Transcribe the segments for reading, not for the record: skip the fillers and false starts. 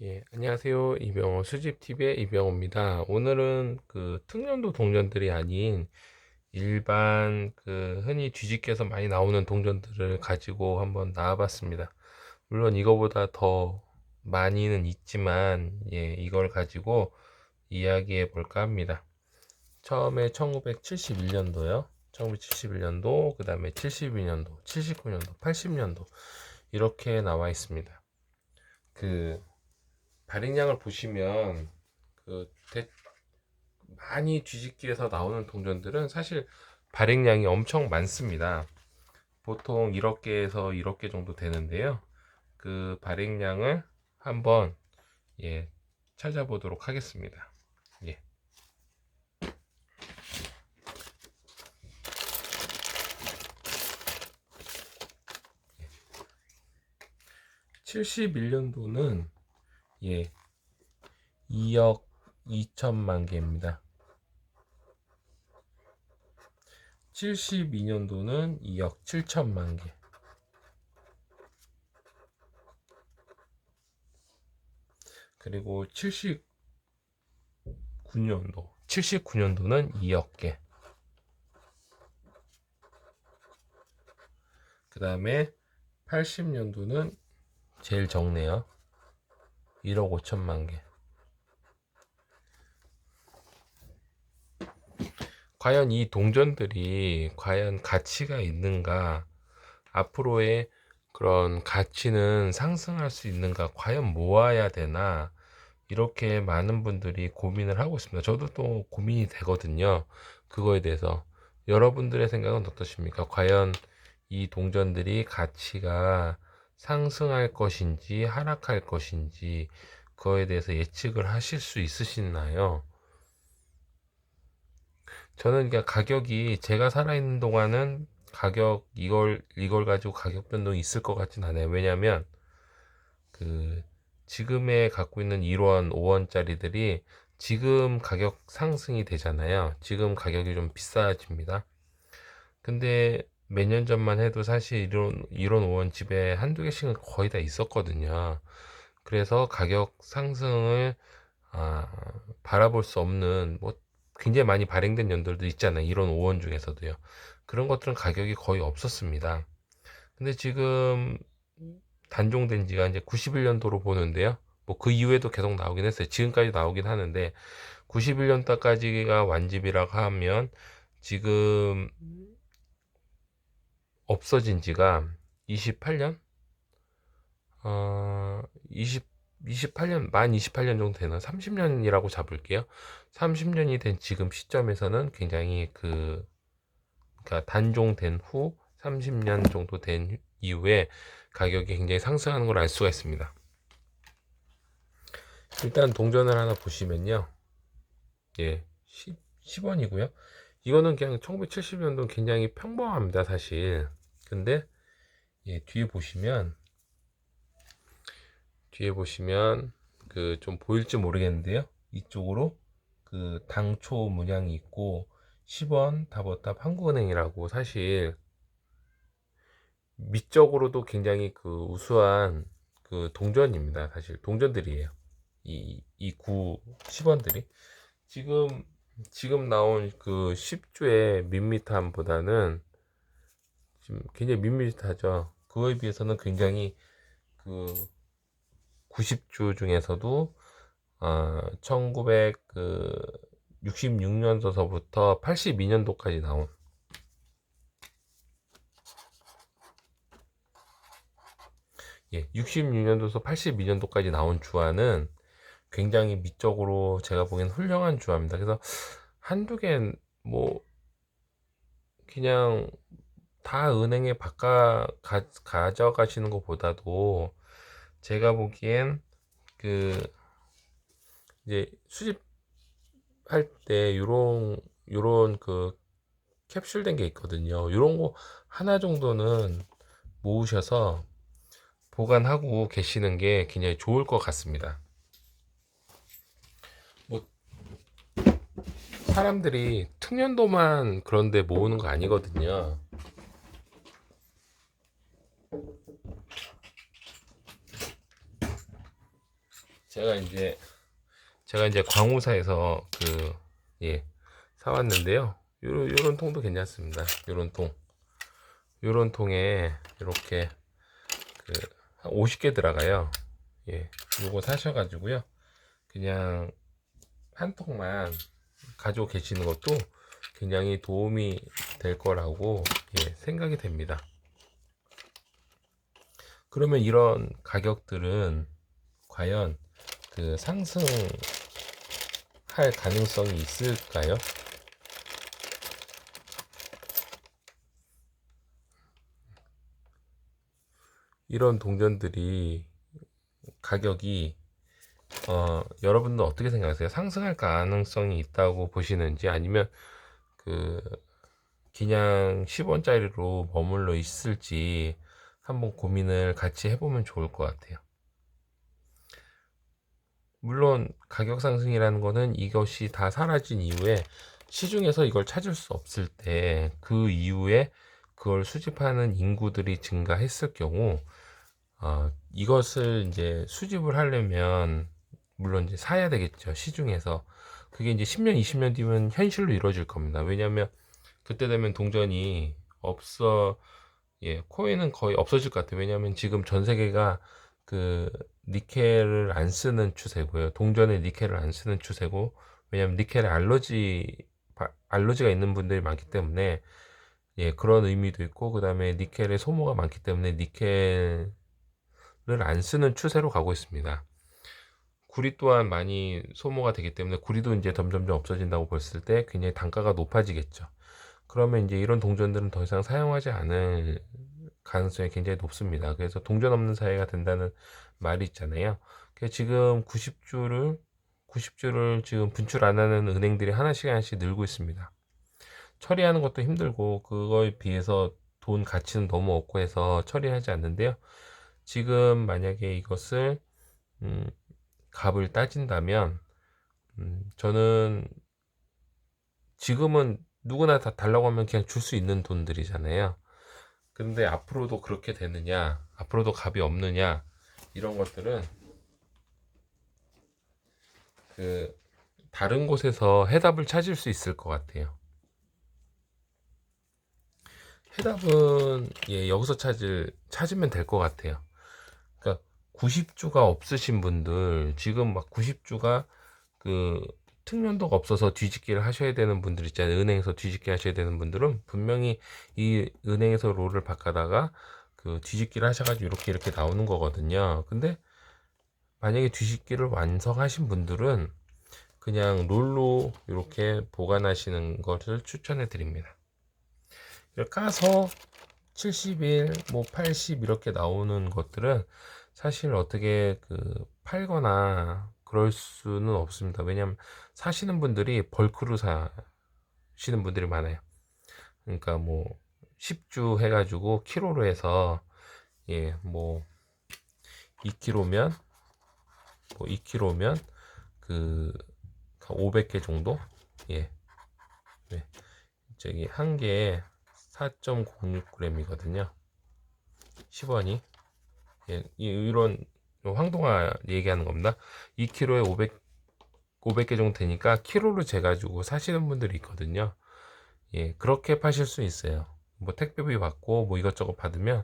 예, 안녕하세요. 이병호 수집TV의 이병호입니다. 오늘은 특년도 동전들이 아닌 일반 흔히 뒤집개에서 많이 나오는 동전들을 가지고 한번 나와봤습니다. 물론 이거보다 더 많이는 있지만, 예, 이걸 가지고 이야기해 볼까 합니다. 처음에 1971년도요. 1971년도, 그 다음에 72년도, 79년도, 80년도 이렇게 나와 있습니다. 발행량을 보시면 그 많이 뒤집기에서 나오는 동전들은 사실 발행량이 엄청 많습니다. 보통 1억 개에서 1억 개 정도 되는데요. 그 발행량을 한번 찾아보도록 하겠습니다. 예. 71년도는 2억 2천만 개입니다. 72년도는 2억 7천만 개. 그리고 79년도는 2억 개. 그 다음에 80년도는 제일 적네요. 1억 5천만 개. 과연 이 동전들이 과연 가치가 있는가? 앞으로의 그런 가치는 상승할 수 있는가? 과연 모아야 되나? 이렇게 많은 분들이 고민을 하고 있습니다. 저도 또 고민이 되거든요. 그거에 대해서. 여러분들의 생각은 어떠십니까? 과연 이 동전들이 가치가 상승할 것인지 하락할 것인지 그거에 대해서 예측을 하실 수 있으시나요? 저는 그냥 가격이 제가 살아있는 동안은 이걸 가지고 가격 변동이 있을 것 같진 않아요. 왜냐면 그 지금에 갖고 있는 1원, 5원짜리들이 지금 가격 상승이 되잖아요. 지금 가격이 좀 비싸집니다. 근데 몇 년 전만 해도 사실 이런 5원 집에 한두 개씩은 거의 다 있었거든요. 그래서 가격 상승을 바라볼 수 없는 뭐 굉장히 많이 발행된 연들도 있잖아요. 이런 5원 중에서도요. 그런 것들은 가격이 거의 없었습니다. 근데 지금 단종된 지가 이제 91년도로 보는데요. 뭐 그 이후에도 계속 나오긴 했어요. 지금까지 나오긴 하는데 91년도까지가 완집이라고 하면 지금 없어진 지가 28년? 어, 28년, 만 28년 정도 되나? 30년이라고 잡을게요. 30년이 된 지금 시점에서는 굉장히 그러니까 단종된 후 30년 정도 된 이후에 가격이 굉장히 상승하는 걸 알 수가 있습니다. 일단 동전을 하나 보시면요. 예, 10원이고요. 이거는 그냥 1970년도 굉장히 평범합니다, 사실. 근데 뒤에 보시면 좀 보일지 모르겠는데요. 이쪽으로 당초 문양이 있고 10원 다보탑 한국은행이라고 사실 미적으로도 굉장히 우수한 동전입니다. 사실 동전들이에요. 이 10원들이 지금 나온 10주의 밋밋함보다는 지금 굉장히 밋밋하죠. 그거에 비해서는 굉장히 그 90주 중에서도 1966년도서부터 82년도까지 나온 66년도에서 82년도까지 나온 주화는 굉장히 미적으로 제가 보기엔 훌륭한 주화입니다. 그래서 한두 개 뭐 그냥 다 은행에 가져가시는 것보다도 제가 보기엔 이제 수집할 때 요런 캡슐된 게 있거든요. 요런 거 하나 정도는 모으셔서 보관하고 계시는 게 굉장히 좋을 것 같습니다. 뭐 사람들이 특년도만 그런데 모으는 거 아니거든요. 제가 이제 광우사에서 사왔는데요. 요런 통도 괜찮습니다. 요런 통에 이렇게 한 50개 들어가요. 요거 사셔가지고요. 그냥 한 통만 가지고 계시는 것도 굉장히 도움이 될 거라고 생각이 됩니다. 그러면 이런 가격들은 과연 상승할 가능성이 있을까요? 이런 동전들이 가격이 여러분들 어떻게 생각하세요? 상승할 가능성이 있다고 보시는지, 아니면 그냥 10원짜리로 머물러 있을지 한번 고민을 같이 해보면 좋을 것 같아요. 물론 가격 상승이라는 거는 이것이 다 사라진 이후에 시중에서 이걸 찾을 수 없을 때, 그 이후에 그걸 수집하는 인구들이 증가했을 경우 이것을 이제 수집을 하려면 물론 이제 사야 되겠죠, 시중에서. 그게 이제 10년 20년 뒤면 현실로 이루어질 겁니다. 왜냐하면 그때 되면 동전이 코인은 거의 없어질 것 같아요. 왜냐하면 지금 전 세계가 니켈을 안 쓰는 추세고요. 동전에 니켈을 안 쓰는 추세고, 왜냐하면 니켈에 알러지가 있는 분들이 많기 때문에, 그런 의미도 있고, 그 다음에 니켈의 소모가 많기 때문에 니켈을 안 쓰는 추세로 가고 있습니다. 구리 또한 많이 소모가 되기 때문에 구리도 이제 점점점 없어진다고 봤을 때 굉장히 단가가 높아지겠죠. 그러면 이제 이런 동전들은 더 이상 사용하지 않을 가능성이 굉장히 높습니다. 그래서 동전 없는 사회가 된다는 말이 있잖아요. 그래서 지금 90주를 지금 분출 안 하는 은행들이 하나씩 늘고 있습니다. 처리하는 것도 힘들고 그거에 비해서 돈 가치는 너무 없고 해서 처리하지 않는데요. 지금 만약에 이것을 값을 따진다면 저는 지금은 누구나 다 달라고 하면 그냥 줄 수 있는 돈들이잖아요. 근데 앞으로도 그렇게 되느냐, 앞으로도 값이 없느냐, 이런 것들은 다른 곳에서 해답을 찾을 수 있을 것 같아요. 해답은 여기서 찾으면 될 것 같아요. 그러니까 90주가 없으신 분들, 지금 막 90주가 특련도가 없어서 뒤집기를 하셔야 되는 분들 있잖아요. 은행에서 뒤집기 하셔야 되는 분들은 분명히 이 은행에서 롤을 바꿔다가 뒤집기를 하셔가지고 이렇게 나오는 거거든요. 근데 만약에 뒤집기를 완성하신 분들은 그냥 롤로 이렇게 보관하시는 것을 추천해 드립니다. 까서 70일, 뭐 80 이렇게 나오는 것들은 사실 어떻게 팔거나 그럴 수는 없습니다. 왜냐하면 사시는 분들이 벌크로 사시는 분들이 많아요. 그러니까 뭐 10주 해가지고 키로로 해서 뭐 2kg면 2kg면 500개 정도, 저기 한 개에 4.06g이거든요. 10원이 이런 황동아 얘기하는 겁니다. 2kg에 500개 정도 되니까 키로로 재가지고 사시는 분들이 있거든요. 그렇게 파실 수 있어요. 뭐 택배비 받고 뭐 이것저것 받으면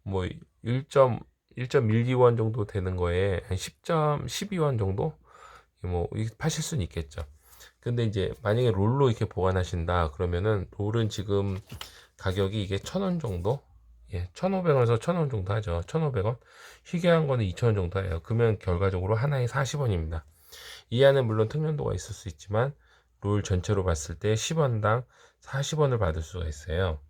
뭐 1.12원 정도 되는 거에 한 12원 정도 뭐 파실 수는 있겠죠. 근데 이제 만약에 롤로 이렇게 보관하신다 그러면은 롤은 지금 가격이 이게 1,000원 정도, 1,500원에서 1,000원 정도 하죠. 1,500원. 희귀한 거는 2,000원 정도 해요. 그러면 결과적으로 하나에 40원입니다. 이 안에 물론 특련도가 있을 수 있지만 롤 전체로 봤을 때 10원당 40원을 받을 수가 있어요.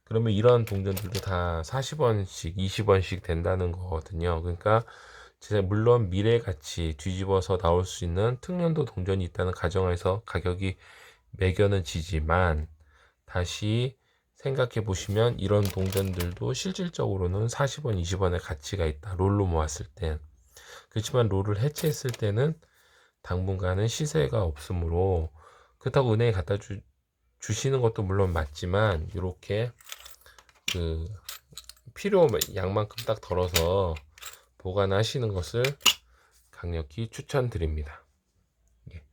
그러면 이런 동전들도 다 40원씩 20원씩 된다는 거거든요. 그러니까 물론 미래 가치 뒤집어서 나올 수 있는 특련도 동전이 있다는 가정에서 가격이 매겨는 지지만, 다시 생각해 보시면 이런 동전들도 실질적으로는 40원 20원의 가치가 있다, 롤로 모았을 땐. 그렇지만 롤을 해체했을 때는 당분간은 시세가 없으므로, 그렇다고 은행에 갖다 주시는 것도 물론 맞지만 이렇게 필요 양만큼 딱 덜어서 보관하시는 것을 강력히 추천드립니다. 예.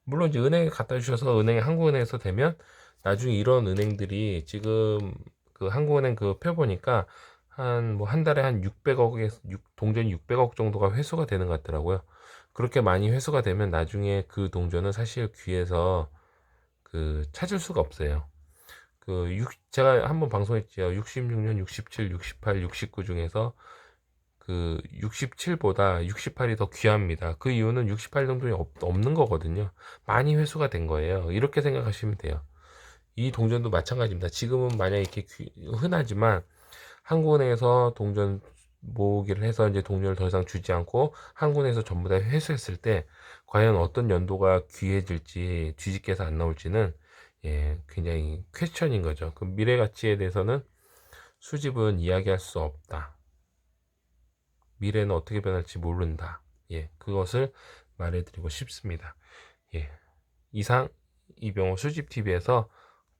물론 이제 은행에 갖다 주셔서 한국은행에서 되면 나중에 이런 은행들이 지금 그 한국은행 그 표 보니까 한 달에 한 600억에서 동전이 600억 정도가 회수가 되는 것 같더라고요. 그렇게 많이 회수가 되면 나중에 그 동전은 사실 귀에서 그 찾을 수가 없어요. 제가 한번 방송했죠. 66년, 67, 68, 69 중에서 그 67보다 68이 더 귀합니다. 그 이유는 68 정도이 없는 거거든요. 많이 회수가 된 거예요. 이렇게 생각하시면 돼요. 이 동전도 마찬가지입니다. 지금은 만약에 이렇게 흔하지만 한국은행에서 동전 모으기를 해서 이제 동전을 더 이상 주지 않고 한국은행에서 전부 다 회수했을 때 과연 어떤 연도가 귀해질지 뒤집개서 안 나올지는 굉장히 퀘스천인 거죠. 그 미래 가치에 대해서는 수집은 이야기할 수 없다. 미래는 어떻게 변할지 모른다. 그것을 말해드리고 싶습니다. 이상 이병호 수집TV에서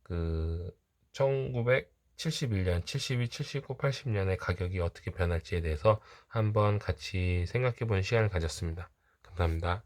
그 1971년, 72, 79, 80년의 가격이 어떻게 변할지에 대해서 한번 같이 생각해 보는 시간을 가졌습니다. 감사합니다.